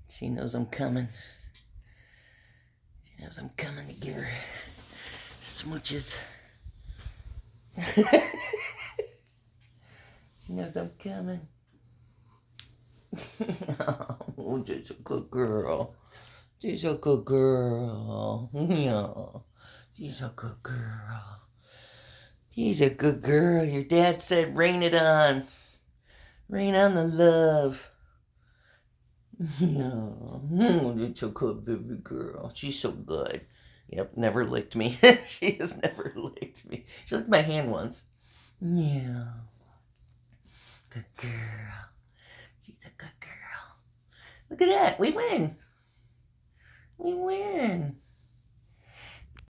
She knows I'm coming. She knows I'm coming to give her smooches. She knows I'm coming. Oh, she's a good girl. She's a good girl. Yeah. She's a good girl. She's a good girl. Your dad said rain it on. Rain on the love. Yeah. It's a good baby girl. She's so good. Yep, never licked me. She has never licked me. She licked my hand once. Yeah. Good girl. She's a good girl. Look at that. We win. We win.